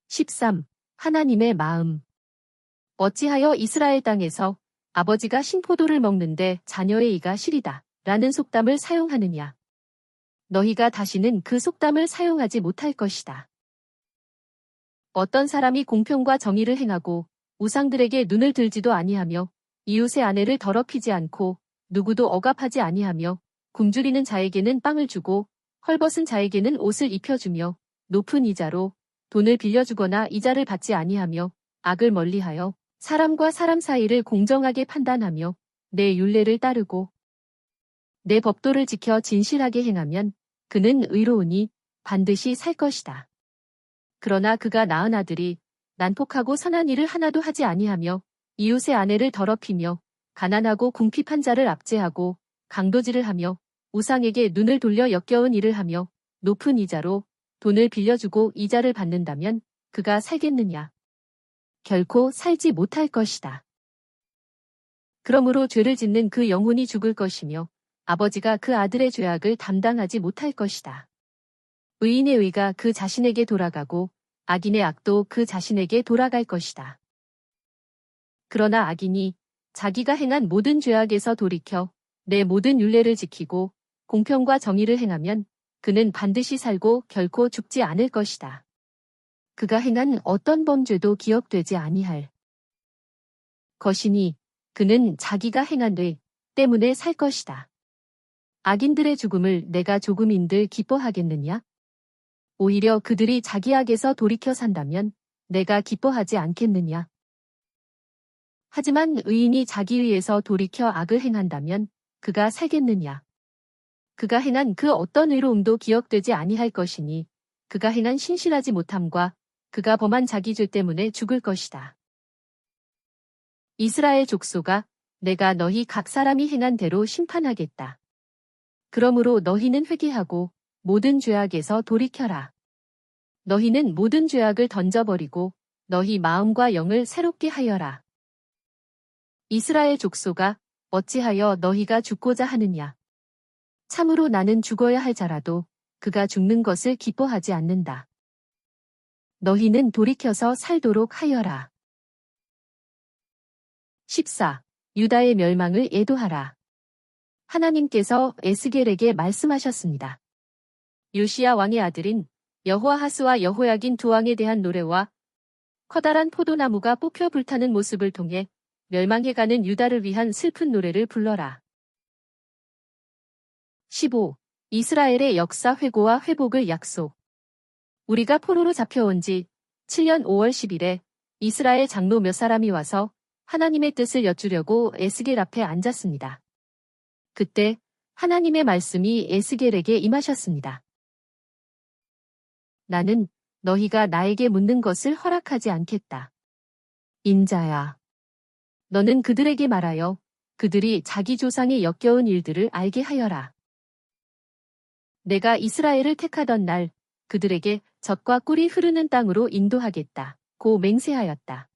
13. 하나님의 마음. 어찌하여 이스라엘 땅에서 아버지가 신포도를 먹는데 자녀의 이가 시리다 라는 속담을 사용하느냐. 너희가 다시는 그 속담을 사용하지 못할 것이다. 어떤 사람이 공평과 정의를 행하고 우상들에게 눈을 들지도 아니하며 이웃의 아내를 더럽히지 않고 누구도 억압하지 아니하며 굶주리는 자에게는 빵을 주고 헐벗은 자에게는 옷을 입혀주며 높은 이자로 돈을 빌려주거나 이자를 받지 아니하며 악을 멀리하여 사람과 사람 사이를 공정하게 판단하며 내 율례를 따르고 내 법도를 지켜 진실하게 행하면 그는 의로우니 반드시 살 것이다. 그러나 그가 낳은 아들이 난폭하고 선한 일을 하나도 하지 아니하며 이웃의 아내를 더럽히며 가난하고 궁핍한 자를 압제하고 강도질을 하며 우상에게 눈을 돌려 역겨운 일을 하며 높은 이자로 돈을 빌려주고 이자를 받는다면 그가 살겠느냐? 결코 살지 못할 것이다. 그러므로 죄를 짓는 그 영혼이 죽을 것이며 아버지가 그 아들의 죄악을 담당하지 못할 것이다. 의인의 의가 그 자신에게 돌아가고 악인의 악도 그 자신에게 돌아갈 것이다. 그러나 악인이 자기가 행한 모든 죄악에서 돌이켜 내 모든 율례를 지키고 공평과 정의를 행하면 그는 반드시 살고 결코 죽지 않을 것이다. 그가 행한 어떤 범죄도 기억되지 아니할 것이니 그는 자기가 행한 죄 때문에 살 것이다. 악인들의 죽음을 내가 조금인들 기뻐하겠느냐? 오히려 그들이 자기 악에서 돌이켜 산다면 내가 기뻐하지 않겠느냐? 하지만 의인이 자기 의에서 돌이켜 악을 행한다면 그가 살겠느냐? 그가 행한 그 어떤 의로움도 기억되지 아니할 것이니 그가 행한 신실하지 못함과 그가 범한 자기 죄 때문에 죽을 것이다. 이스라엘 족속아, 내가 너희 각 사람이 행한 대로 심판하겠다. 그러므로 너희는 회개하고 모든 죄악에서 돌이켜라. 너희는 모든 죄악을 던져버리고 너희 마음과 영을 새롭게 하여라. 이스라엘 족속아, 어찌하여 너희가 죽고자 하느냐? 참으로 나는 죽어야 할 자라도 그가 죽는 것을 기뻐하지 않는다. 너희는 돌이켜서 살도록 하여라. 14. 유다의 멸망을 애도하라. 하나님께서 에스겔에게 말씀하셨습니다. 요시야 왕의 아들인 여호아하스와 여호야긴 두 왕에 대한 노래와 커다란 포도나무가 뽑혀 불타는 모습을 통해 멸망해가는 유다를 위한 슬픈 노래를 불러라. 15. 이스라엘의 역사 회고와 회복을 약속. 우리가 포로로 잡혀온 지 7년 5월 10일에 이스라엘 장로 몇 사람이 와서 하나님의 뜻을 여쭈려고 에스겔 앞에 앉았습니다. 그때 하나님의 말씀이 에스겔에게 임하셨습니다. 나는 너희가 나에게 묻는 것을 허락하지 않겠다. 인자야. 너는 그들에게 말하여 그들이 자기 조상의 역겨운 일들을 알게 하여라. 내가 이스라엘을 택하던 날 그들에게 젖과 꿀이 흐르는 땅으로 인도하겠다. 고 맹세하였다.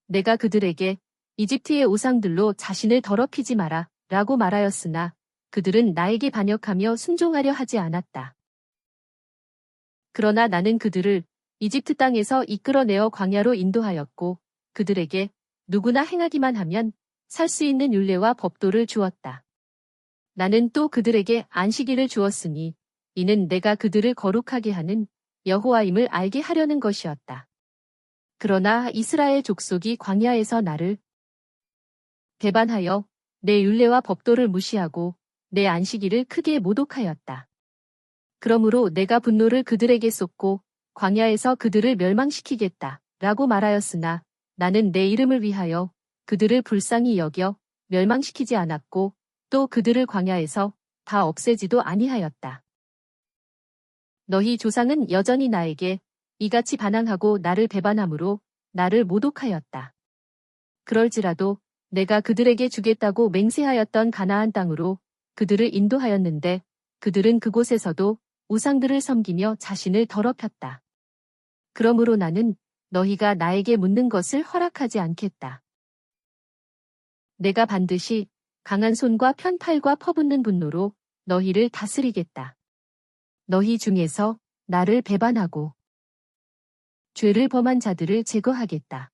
내가 그들에게 이집트의 우상들로 자신을 더럽히지 마라 라고 말하였으나 그들은 나에게 반역하며 순종하려 하지 않았다. 그러나 나는 그들을 이집트 땅에서 이끌어내어 광야로 인도하였고 그들에게 누구나 행하기만 하면 살 수 있는 율례와 법도를 주었다. 나는 또 그들에게 안식일을 주었으니 이는 내가 그들을 거룩하게 하는 여호와임을 알게 하려는 것이었다. 그러나 이스라엘 족속이 광야에서 나를 배반하여 내 율례와 법도를 무시하고 내 안식일을 크게 모독하였다. 그러므로 내가 분노를 그들에게 쏟고 광야에서 그들을 멸망시키겠다 라고 말하였으나 나는 내 이름을 위하여 그들을 불쌍히 여겨 멸망시키지 않았고 또 그들을 광야에서 다 없애지도 아니하였다. 너희 조상은 여전히 나에게 이같이 반항하고 나를 배반함으로 나를 모독하였다. 그럴지라도 내가 그들에게 주겠다고 맹세하였던 가나안 땅으로 그들을 인도하였는데 그들은 그곳에서도 우상들을 섬기며 자신을 더럽혔다. 그러므로 나는 너희가 나에게 묻는 것을 허락하지 않겠다. 내가 반드시 강한 손과 편팔과 퍼붓는 분노로 너희를 다스리겠다. 너희 중에서 나를 배반하고 죄를 범한 자들을 제거하겠다.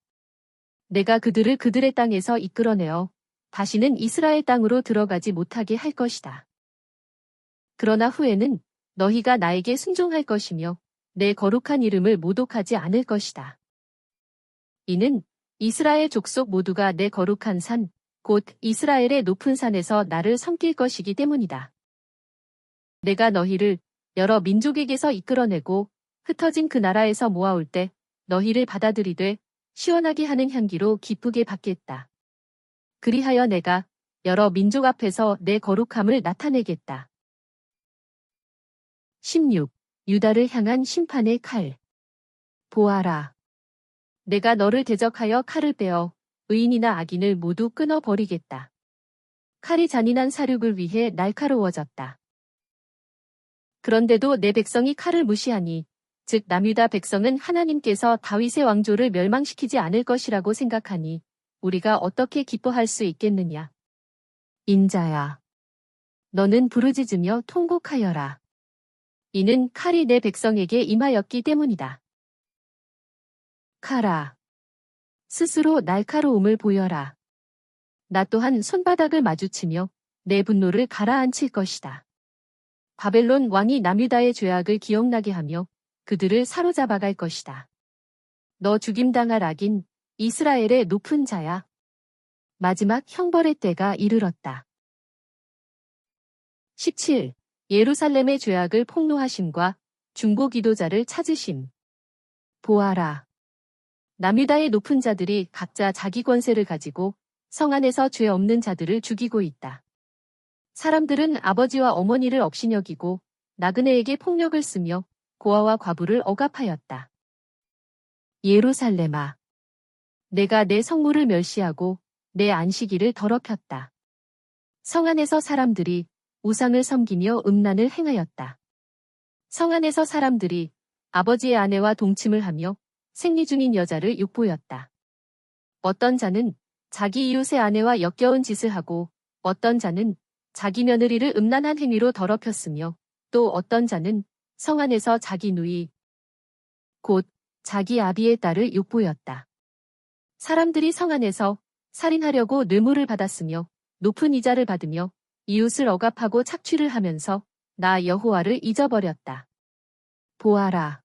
내가 그들을 그들의 땅에서 이끌어내어 다시는 이스라엘 땅으로 들어가지 못하게 할 것이다. 그러나 후에는 너희가 나에게 순종할 것이며 내 거룩한 이름을 모독하지 않을 것이다. 이는 이스라엘 족속 모두가 내 거룩한 산, 곧 이스라엘의 높은 산에서 나를 섬길 것이기 때문이다. 내가 너희를 여러 민족에게서 이끌어내고 흩어진 그 나라에서 모아올 때 너희를 받아들이되 시원하게 하는 향기로 기쁘게 받겠다. 그리하여 내가 여러 민족 앞에서 내 거룩함을 나타내겠다. 16. 유다를 향한 심판의 칼. 보아라. 내가 너를 대적하여 칼을 빼어 의인이나 악인을 모두 끊어버리겠다. 칼이 잔인한 사륙을 위해 날카로워졌다. 그런데도 내 백성이 칼을 무시하니 즉 남유다 백성은 하나님께서 다윗의 왕조를 멸망시키지 않을 것이라고 생각하니 우리가 어떻게 기뻐할 수 있겠느냐. 인자야. 너는 부르짖으며 통곡하여라. 이는 칼이 내 백성에게 임하였기 때문이다. 칼아. 스스로 날카로움을 보여라. 나 또한 손바닥을 마주치며 내 분노를 가라앉힐 것이다. 바벨론 왕이 남유다의 죄악을 기억나게 하며 그들을 사로잡아갈 것이다. 너 죽임당할 악인 이스라엘의 높은 자야. 마지막 형벌의 때가 이르렀다. 17. 예루살렘의 죄악을 폭로하심과 중보 기도자를 찾으심. 보아라. 남유다의 높은 자들이 각자 자기 권세를 가지고 성 안에서 죄 없는 자들을 죽이고 있다. 사람들은 아버지와 어머니를 업신여기고 나그네에게 폭력을 쓰며 고아와 과부를 억압하였다. 예루살렘아. 내가 내 성물을 멸시하고 내 안식일을 더럽혔다. 성 안에서 사람들이 우상을 섬기며 음란을 행하였다. 성 안에서 사람들이 아버지의 아내와 동침을 하며 생리 중인 여자를 욕보였다. 어떤 자는 자기 이웃의 아내와 역겨운 짓을 하고 어떤 자는 자기 며느리를 음란한 행위로 더럽혔으며 또 어떤 자는 성 안에서 자기 누이 곧 자기 아비의 딸을 욕보였다. 사람들이 성 안에서 살인하려고 뇌물을 받았으며 높은 이자를 받으며 이웃을 억압하고 착취를 하면서 나 여호와를 잊어버렸다. 보아라.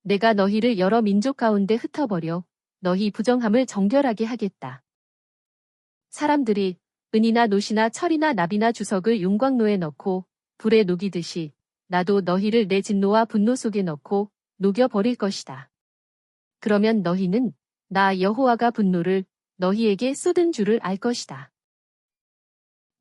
내가 너희를 여러 민족 가운데 흩어버려 너희 부정함을 정결하게 하겠다. 사람들이 은이나 노시나 철이나 납이나 주석을 용광로에 넣고 불에 녹이듯이 나도 너희를 내 진노와 분노 속에 넣고 녹여버릴 것이다. 그러면 너희는 나 여호와가 분노를 너희에게 쏟은 줄을 알 것이다.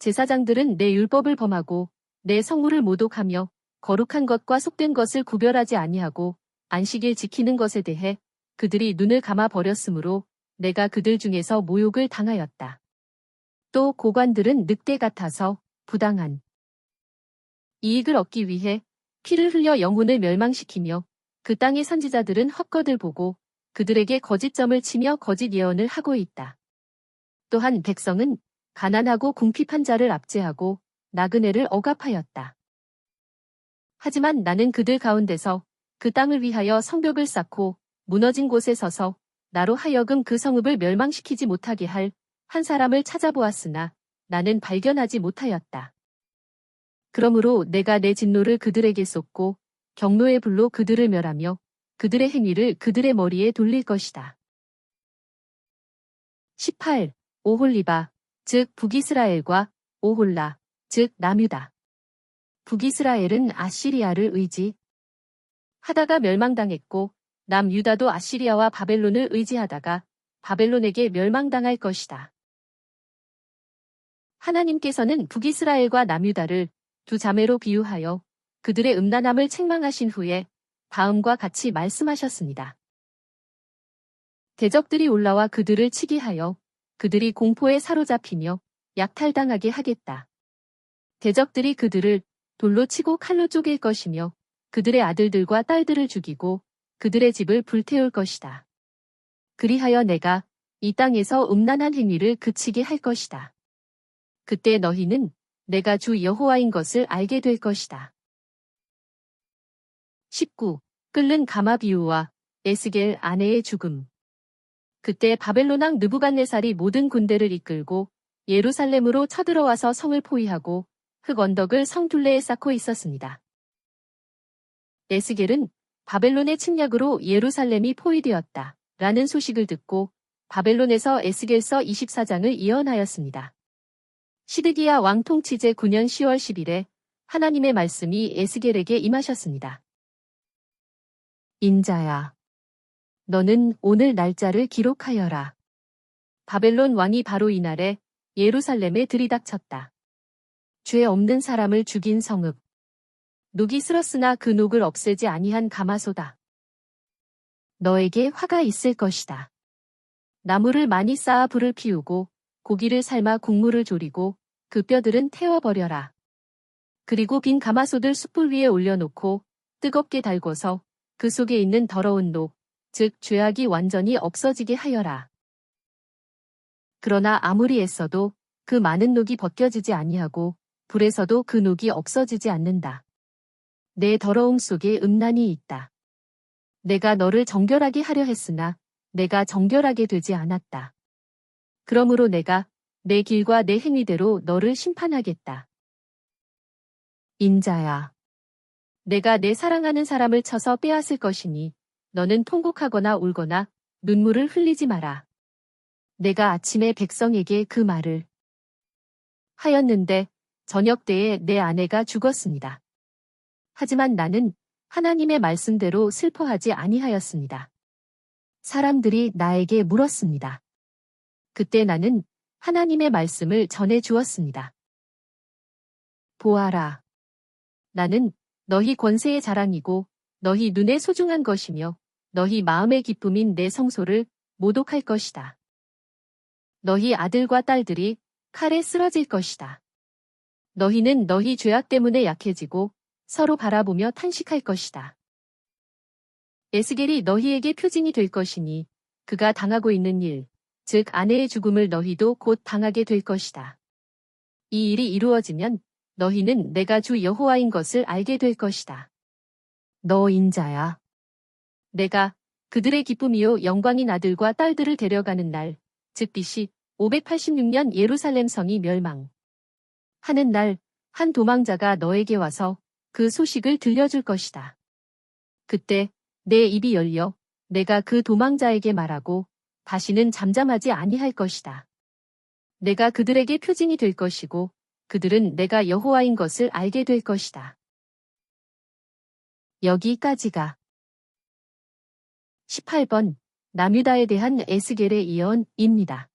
제사장들은 내 율법을 범하고 내 성물을 모독하며 거룩한 것과 속된 것을 구별하지 아니하고 안식일 지키는 것에 대해 그들이 눈을 감아 버렸으므로 내가 그들 중에서 모욕을 당하였다. 또 고관들은 늑대 같아서 부당한 이익을 얻기 위해 피를 흘려 영혼을 멸망시키며 그 땅의 선지자들은 헛것을 보고 그들에게 거짓점을 치며 거짓 예언을 하고 있다. 또한 백성은 가난하고 궁핍한 자를 압제하고 나그네를 억압하였다. 하지만 나는 그들 가운데서 그 땅을 위하여 성벽을 쌓고 무너진 곳에 서서 나로 하여금 그 성읍을 멸망시키지 못하게 할 한 사람을 찾아보았으나 나는 발견하지 못하였다. 그러므로 내가 내 진노를 그들에게 쏟고 경노의 불로 그들을 멸하며 그들의 행위를 그들의 머리에 돌릴 것이다. 18. 오홀리바, 즉 북이스라엘과 오홀라, 즉 남유다. 북이스라엘은 아시리아를 의지하다가 멸망당했고 남유다도 아시리아와 바벨론을 의지하다가 바벨론에게 멸망당할 것이다. 하나님께서는 북이스라엘과 남유다를 두 자매로 비유하여 그들의 음란함을 책망하신 후에 다음과 같이 말씀하셨습니다. 대적들이 올라와 그들을 치게 하여 그들이 공포에 사로잡히며 약탈당하게 하겠다. 대적들이 그들을 돌로 치고 칼로 쪼갤 것이며 그들의 아들들과 딸들을 죽이고 그들의 집을 불태울 것이다. 그리하여 내가 이 땅에서 음란한 행위를 그치게 할 것이다. 그때 너희는 내가 주 여호와인 것을 알게 될 것이다. 19. 끓는 가마 비유와 에스겔 아내의 죽음. 그때 바벨론 왕 느부갓네살이 모든 군대를 이끌고 예루살렘으로 쳐들어와서 성을 포위하고 흙 언덕을 성 둘레에 쌓고 있었습니다. 에스겔은 바벨론의 침략으로 예루살렘이 포위되었다 라는 소식을 듣고 바벨론에서 에스겔서 24장을 예언하였습니다. 시드기야 왕 통치 제 9년 10월 10일에 하나님의 말씀이 에스겔에게 임하셨습니다. 인자야, 너는 오늘 날짜를 기록하여라. 바벨론 왕이 바로 이날에 예루살렘에 들이닥쳤다. 죄 없는 사람을 죽인 성읍. 녹이 슬었으나 그 녹을 없애지 아니한 가마소다. 너에게 화가 있을 것이다. 나무를 많이 쌓아 불을 피우고 고기를 삶아 국물을 졸이고 그 뼈들은 태워버려라. 그리고 빈 가마솥을 숯불 위에 올려놓고 뜨겁게 달궈서 그 속에 있는 더러운 녹, 즉 죄악이 완전히 없어지게 하여라. 그러나 아무리 애써도 그 많은 녹이 벗겨지지 아니하고 불에서도 그 녹이 없어지지 않는다. 내 더러움 속에 음란이 있다. 내가 너를 정결하게 하려 했으나 내가 정결하게 되지 않았다. 그러므로 내가 내 길과 내 행위대로 너를 심판하겠다. 인자야, 내가 내 사랑하는 사람을 쳐서 빼앗을 것이니 너는 통곡하거나 울거나 눈물을 흘리지 마라. 내가 아침에 백성에게 그 말을 하였는데 저녁 때에 내 아내가 죽었습니다. 하지만 나는 하나님의 말씀대로 슬퍼하지 아니하였습니다. 사람들이 나에게 물었습니다. 그때 나는 하나님의 말씀을 전해 주었습니다. 보아라. 나는 너희 권세의 자랑이고 너희 눈에 소중한 것이며 너희 마음의 기쁨인 내 성소를 모독할 것이다. 너희 아들과 딸들이 칼에 쓰러질 것이다. 너희는 너희 죄악 때문에 약해지고 서로 바라보며 탄식할 것이다. 에스겔이 너희에게 표징이 될 것이니 그가 당하고 있는 일, 즉 아내의 죽음을 너희도 곧 당하게 될 것이다. 이 일이 이루어지면 너희는 내가 주 여호와인 것을 알게 될 것이다. 너 인자야. 내가 그들의 기쁨이요 영광인 아들과 딸들을 데려가는 날, 즉 BC 586년 예루살렘 성이 멸망. 하는 날, 한 도망자가 너에게 와서 그 소식을 들려줄 것이다. 그때 내 입이 열려 내가 그 도망자에게 말하고 다시는 잠잠하지 아니할 것이다. 내가 그들에게 표징이 될 것이고 그들은 내가 여호와인 것을 알게 될 것이다. 여기까지가 18번 남유다에 대한 에스겔의 예언입니다.